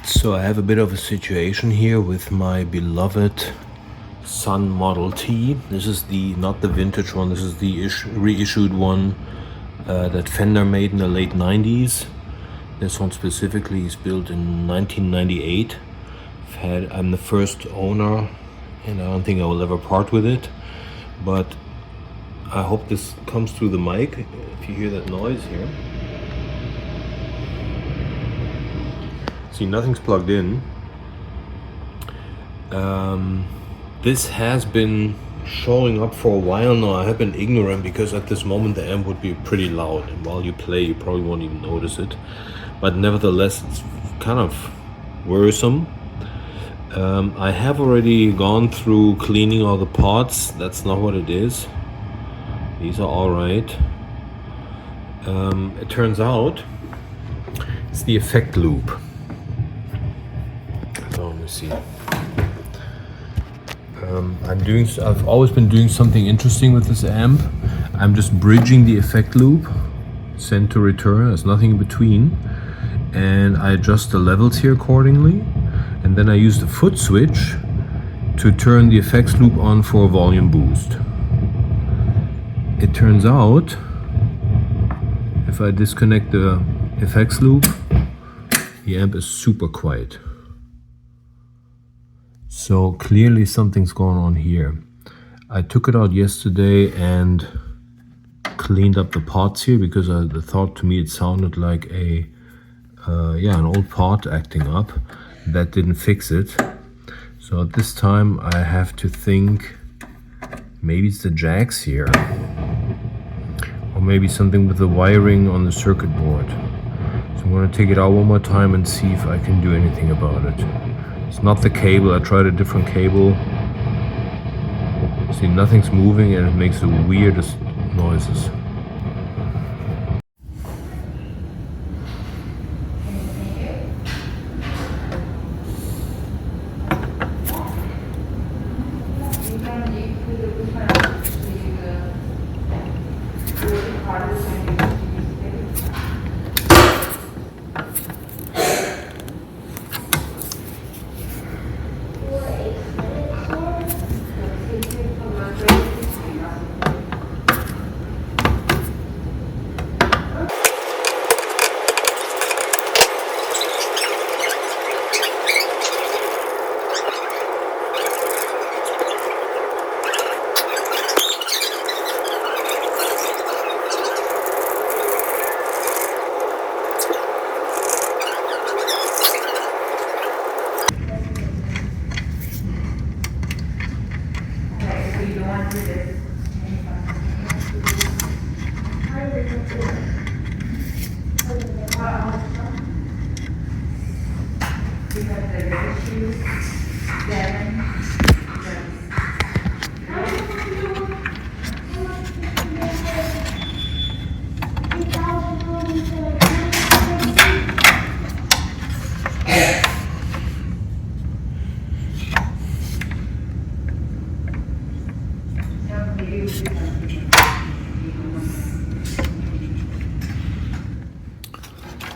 So I have a bit of a situation here with my beloved Sun Model T. This is not the vintage one, this is the reissued one that Fender made in the late 90s. This one specifically is built in 1998. I'm the first owner and I don't think I will ever part with it, but I hope this comes through the mic if you hear that noise here. See, nothing's plugged in. This has been showing up for a while now. I have been ignorant because at this moment the amp would be pretty loud, and while you play you probably won't even notice it, but nevertheless it's kind of worrisome. I have already gone through cleaning all the pots. That's not what it is. These are all right. It turns out it's the effect loop. So let me see. I've always been doing something interesting with this amp. I'm just bridging the effect loop, send to return, there's nothing in between, and I adjust the levels here accordingly, and then I use the foot switch to turn the effects loop on for a volume boost. It turns out if I disconnect the effects loop, the amp is super quiet. So clearly something's going on here. I took it out yesterday and cleaned up the pots here because I thought to me it sounded like an old pot acting up. That didn't fix it. So at this time I have to think maybe it's the jacks here, or maybe something with the wiring on the circuit board. So I'm going to take it out one more time and see if I can do anything about it. It's not the cable. I tried a different cable. See, nothing's moving and it makes the weirdest noises.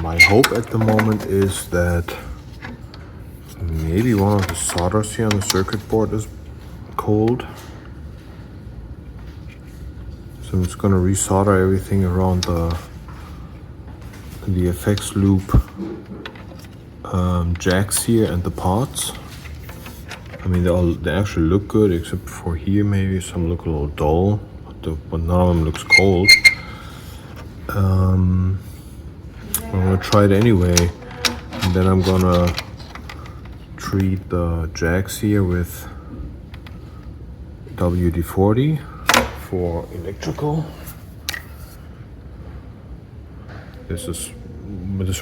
My hope at the moment is that maybe one of the solders here on the circuit board is cold. So I'm just going to resolder everything around the effects loop jacks here and the pots. I mean, they actually look good, except for here maybe some look a little dull, but none of them looks cold. I'm gonna try it anyway, and then I'm gonna treat the jacks here with WD-40 for electrical. This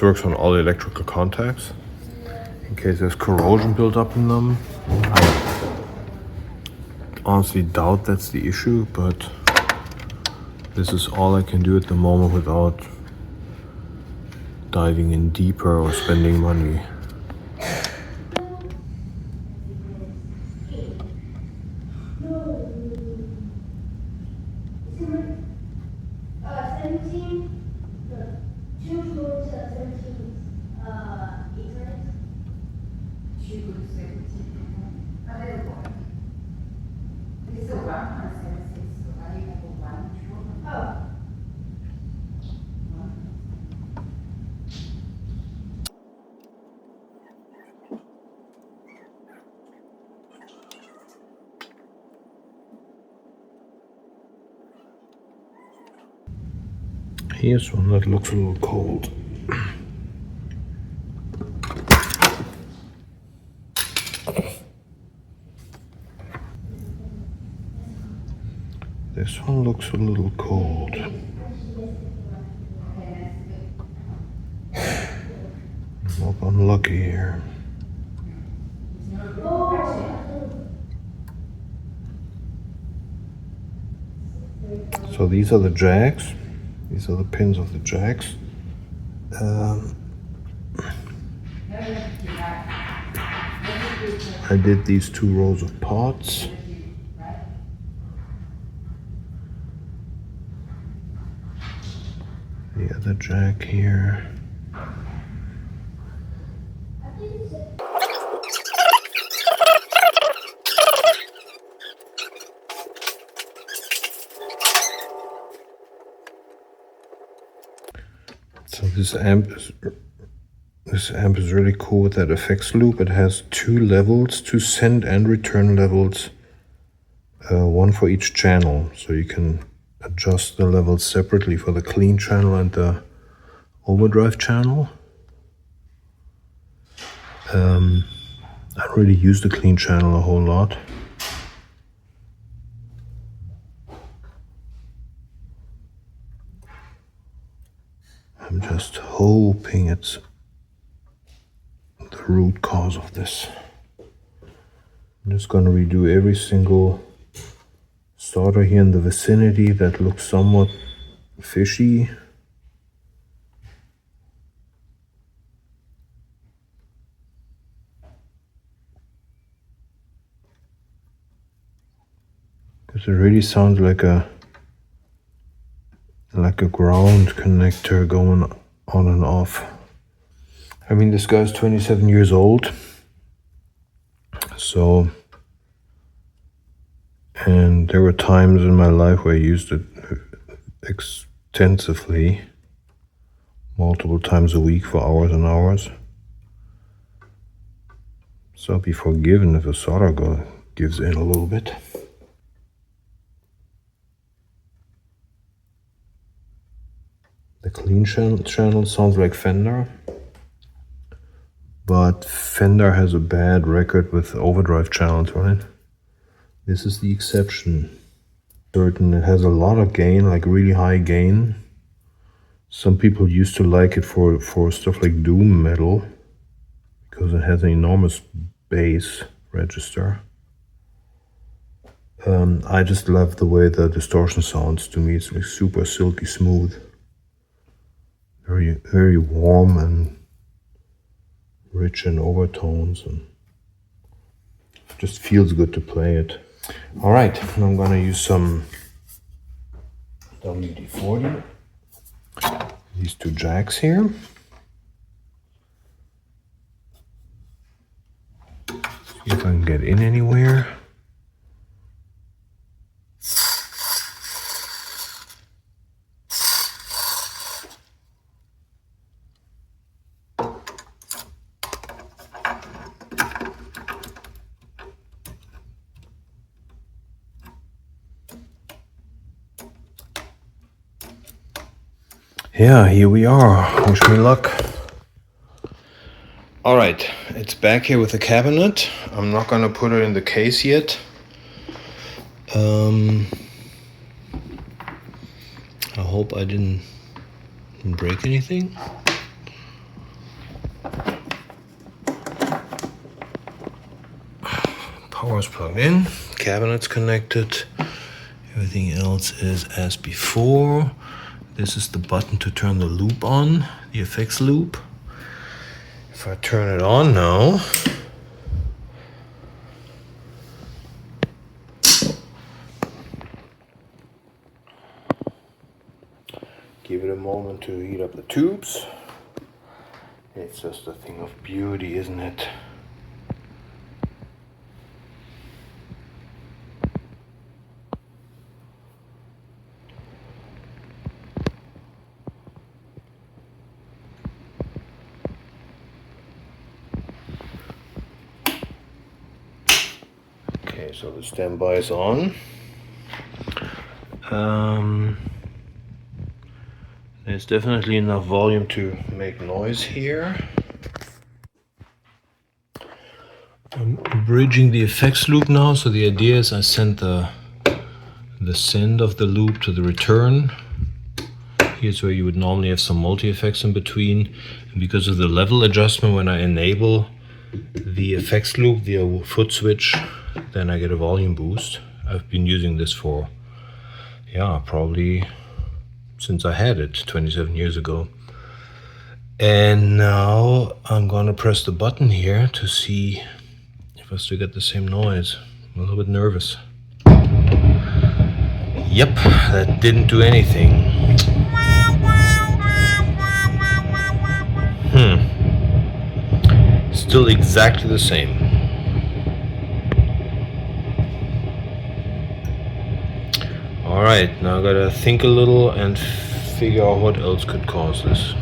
works on all the electrical contacts in case there's corrosion built up in them. I honestly doubt that's the issue, but this is all I can do at the moment without diving in deeper or spending money. Here's one that looks a little cold. This one looks a little cold. Not unlucky here. So these are the jacks. These are the pins of the jacks. I did these 2 rows of pots. The other jack here. So this amp is really cool with that effects loop. It has 2 levels, 2 send and return levels, 1 for each channel. So you can adjust the levels separately for the clean channel and the overdrive channel. I don't really use the clean channel a whole lot. I'm just hoping it's the root cause of this. I'm just going to redo every single solder here in the vicinity that looks somewhat fishy. Because it really sounds like a ground connector going on and off. I mean, this guy's 27 years old. So, and there were times in my life where I used it extensively, multiple times a week for hours and hours. So I'll be forgiven if the solder gives in a little bit. The clean channel sounds like Fender, but Fender has a bad record with overdrive channels, right? This is the exception. Certain, it has a lot of gain, like really high gain. Some people used to like it for stuff like doom metal because it has an enormous bass register. I just love the way the distortion sounds to me. It's like super silky smooth. Very, very warm and rich in overtones, and it just feels good to play it. All right, I'm gonna use some WD-40. These 2 jacks here. See if I can get in anywhere. Yeah, here we are. Wish me luck. All right, it's back here with the cabinet. I'm not gonna put it in the case yet. I hope I didn't break anything. Power's plugged in, cabinet's connected. Everything else is as before. This is the button to turn the loop on, the effects loop. If I turn it on now, give it a moment to heat up the tubes. It's just a thing of beauty, isn't it? Okay, so the standby is on. Then There's definitely enough volume to make noise here. I'm bridging the effects loop now, so the idea is I send the send of the loop to the return. Here's where you would normally have some multi-effects in between. And because of the level adjustment, when I enable the effects loop via foot switch, then I get a volume boost. I've been using this for, yeah, probably since I had it 27 years ago. And now I'm gonna press the button here to see if I still get the same noise. I'm a little bit nervous. Yep, that didn't do anything. Still exactly the same. Alright, now I gotta think a little and figure out what else could cause this.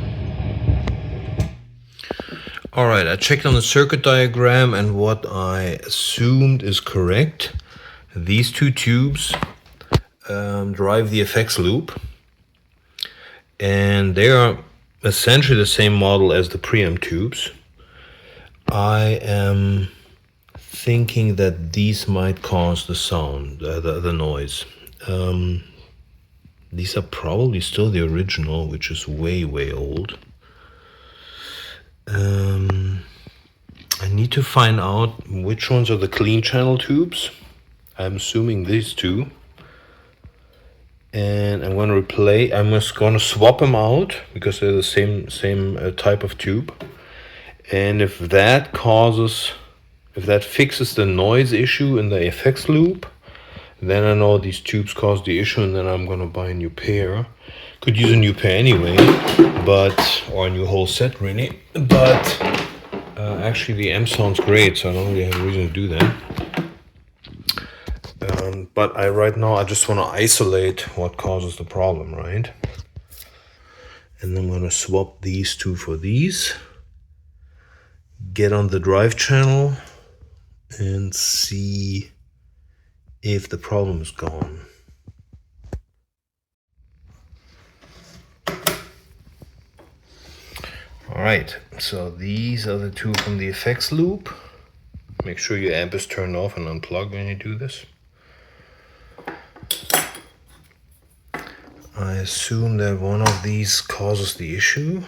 Alright, I checked on the circuit diagram, and what I assumed is correct. These two tubes drive the effects loop, and they are essentially the same model as the preamp tubes. I am thinking that these might cause the sound, the noise. These are probably still the original, which is way, way old. I need to find out which ones are the clean channel tubes. I'm assuming these two. And I'm going to I'm just going to swap them out because they're the same type of tube. And if that fixes the noise issue in the effects loop, then I know these tubes cause the issue, and then I'm gonna buy a new pair. Could use a new pair anyway, or a new whole set really. But actually the amp sounds great, so I don't really have a reason to do that. But right now I just want to isolate what causes the problem, right? And I'm gonna swap these two for these. Get on the drive channel and see if the problem is gone. Alright, so these are the two from the effects loop. Make sure your amp is turned off and unplugged when you do this. I assume that one of these causes the issue.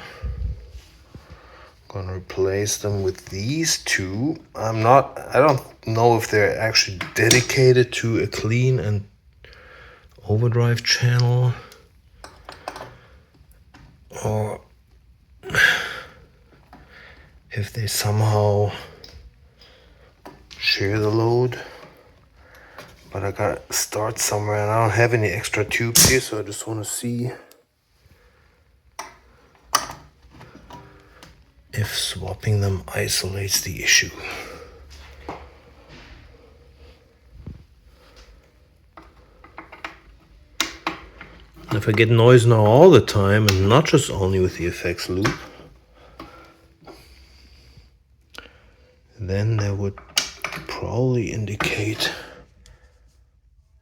Gonna replace them with these two. I don't know if they're actually dedicated to a clean and overdrive channel, or if they somehow share the load. But I gotta start somewhere, and I don't have any extra tubes here, so I just want to see if swapping them isolates the issue. If I get noise now all the time, and not just only with the effects loop, then that would probably indicate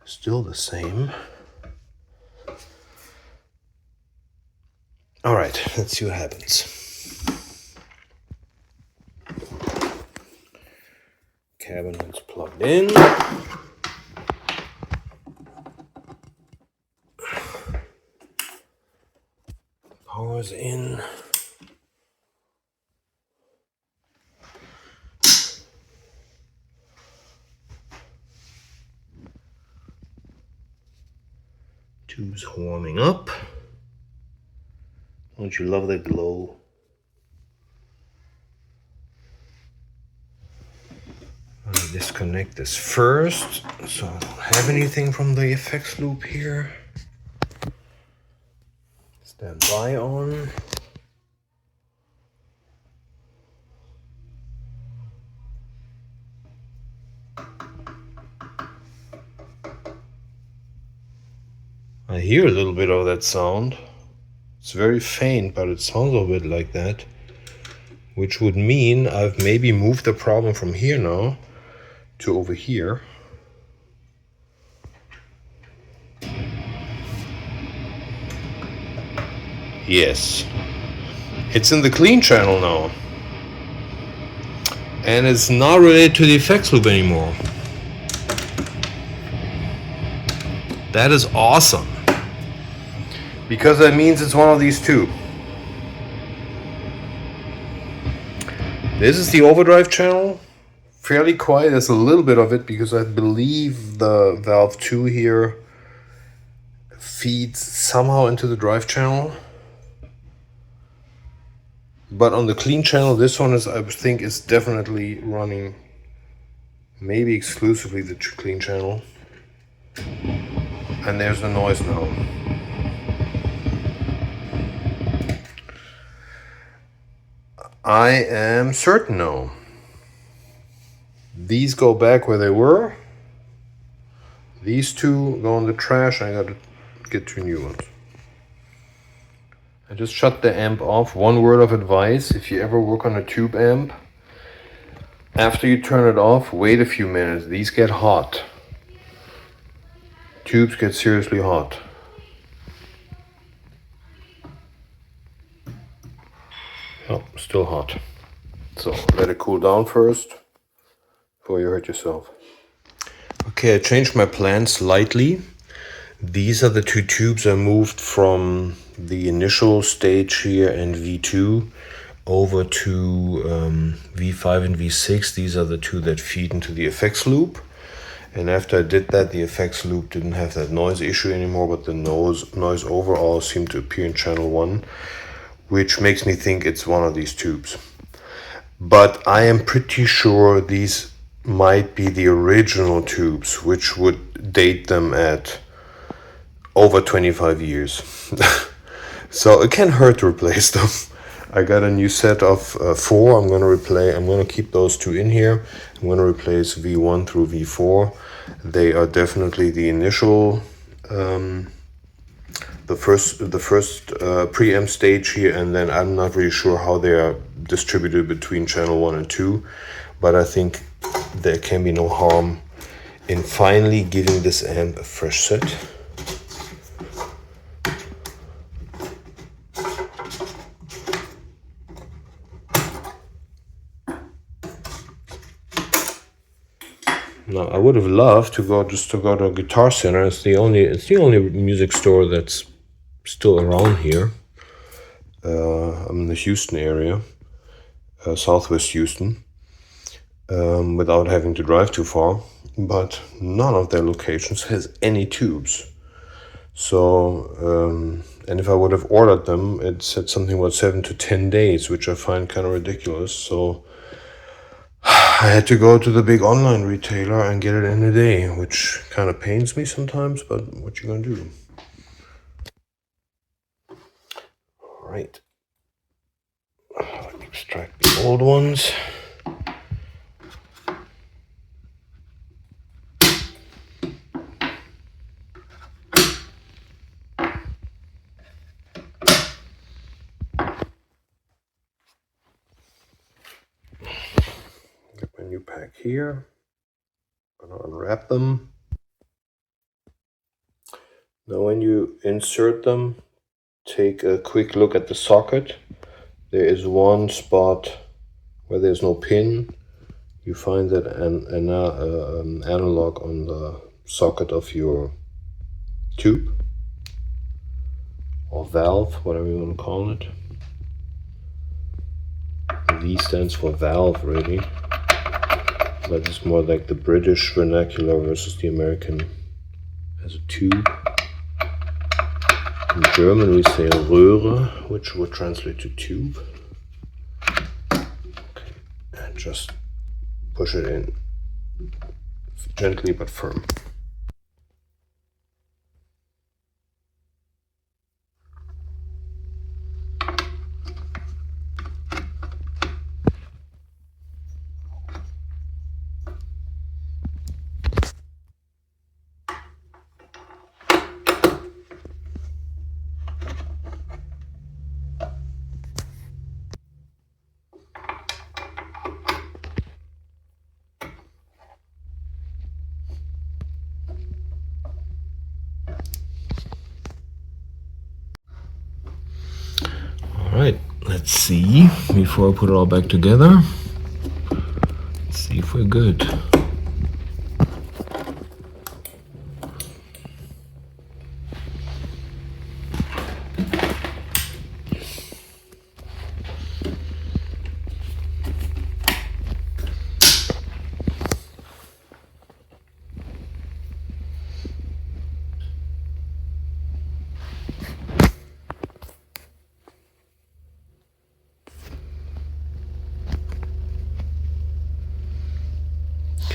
still the same. All right, let's see what happens. Cabinet's plugged in. Power's in. Tube's warming up. Don't you love the glow? I'm gonna disconnect this first, so I don't have anything from the effects loop here. Stand by on. I hear a little bit of that sound. It's very faint, but it sounds a bit like that, which would mean I've maybe moved the problem from here now to over here. Yes. It's in the clean channel now. And it's not related to the effects loop anymore. That is awesome. Because that means it's one of these two. This is the overdrive channel. Fairly quiet. There's a little bit of it because I believe the valve 2 here feeds somehow into the drive channel. But on the clean channel, this one is, I think, is definitely running maybe exclusively the clean channel. And there's the noise now. I am certain now. These go back where they were. These two go in the trash. I gotta get 2 new ones. I just shut the amp off. One word of advice: if you ever work on a tube amp, after you turn it off, wait a few minutes. These get hot. Tubes get seriously hot. Oh, still hot. So let it cool down first before you hurt yourself. Okay, I changed my plan slightly. These are the 2 tubes I moved from the initial stage here and V2 over to V5 and V6. These are the 2 that feed into the effects loop. And after I did that, the effects loop didn't have that noise issue anymore, but the noise overall seemed to appear in channel 1, which makes me think it's one of these tubes. But I am pretty sure these might be the original tubes, which would date them at over 25 years. So it can hurt to replace them. I got a new set of 4. I'm going to keep those 2 in here. I'm going to replace V1 through V4. They are definitely the initial, the first preamp stage here, and then I'm not really sure how they are distributed between channel 1 and 2, but I think there can be no harm in finally giving this amp a fresh set. Now, I would have loved to go to a Guitar Center. It's the only music store that's still around here. I'm in the Houston area, Southwest Houston, without having to drive too far. But none of their locations has any tubes. So, and if I would have ordered them, it said something about 7 to 10 days, which I find kind of ridiculous. So I had to go to the big online retailer and get it in a day, which kind of pains me sometimes, but what you gonna do? All right. Let me extract the old ones. Get my new pack here. I'm gonna unwrap them. Now when you insert them, take a quick look at the socket. There is one spot where there's no pin. You find that an analog on the socket of your tube or valve, whatever you want to call it. V stands for valve, really, but it's more like the British vernacular versus the American as a tube. In German we say Röhre, which would translate to tube. Okay. And just push it in gently but firm. Let's see, before I put it all back together, let's see if we're good.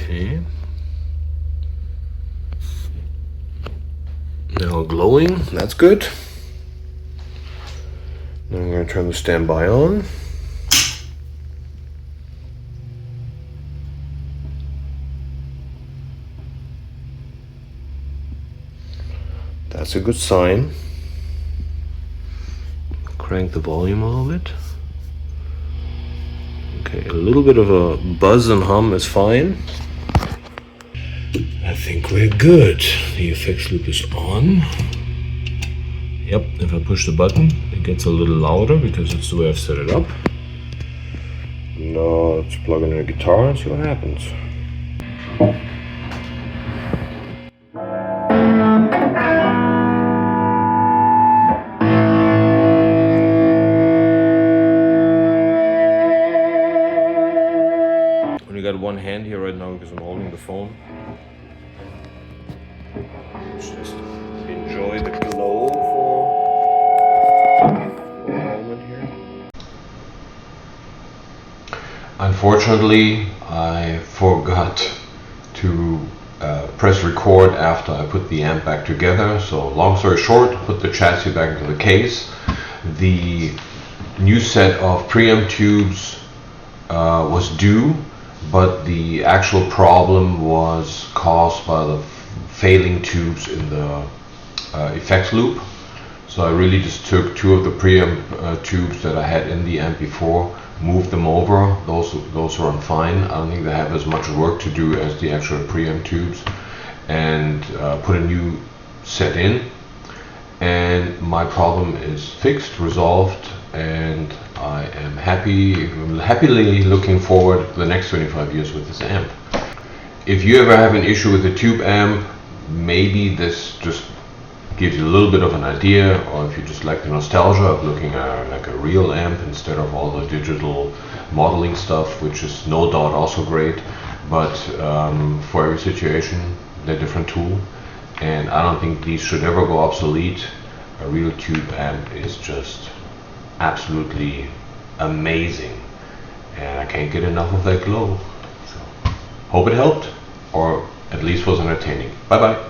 Okay. Now glowing, that's good. Now I'm going to turn the standby on. That's a good sign. Crank the volume a little bit. Okay, a little bit of a buzz and hum is fine. I think we're good. The effects loop is on. Yep, if I push the button, it gets a little louder because it's the way I've set it up. Now let's plug in a guitar and see what happens. I only got one hand here right now because I'm holding the phone. Let's just enjoy the glow for a moment here. Unfortunately, I forgot to press record after I put the amp back together. So long story short, put the chassis back into the case. The new set of preamp tubes was due, but the actual problem was caused by the failing tubes in the effects loop. So I really just took two of the preamp tubes that I had in the amp before, moved them over. Those run fine. I don't think they have as much work to do as the actual preamp tubes, and put a new set in, and my problem is fixed, resolved, and I am happily looking forward to the next 25 years with this amp. If you ever have an issue with the tube amp, maybe this just gives you a little bit of an idea, or if you just like the nostalgia of looking at like a real amp instead of all the digital modeling stuff, which is no doubt also great, but for every situation they're a different tool, and I don't think these should ever go obsolete. A real tube amp is just absolutely amazing, and I can't get enough of that glow. So hope it helped, or at least was entertaining. Bye bye.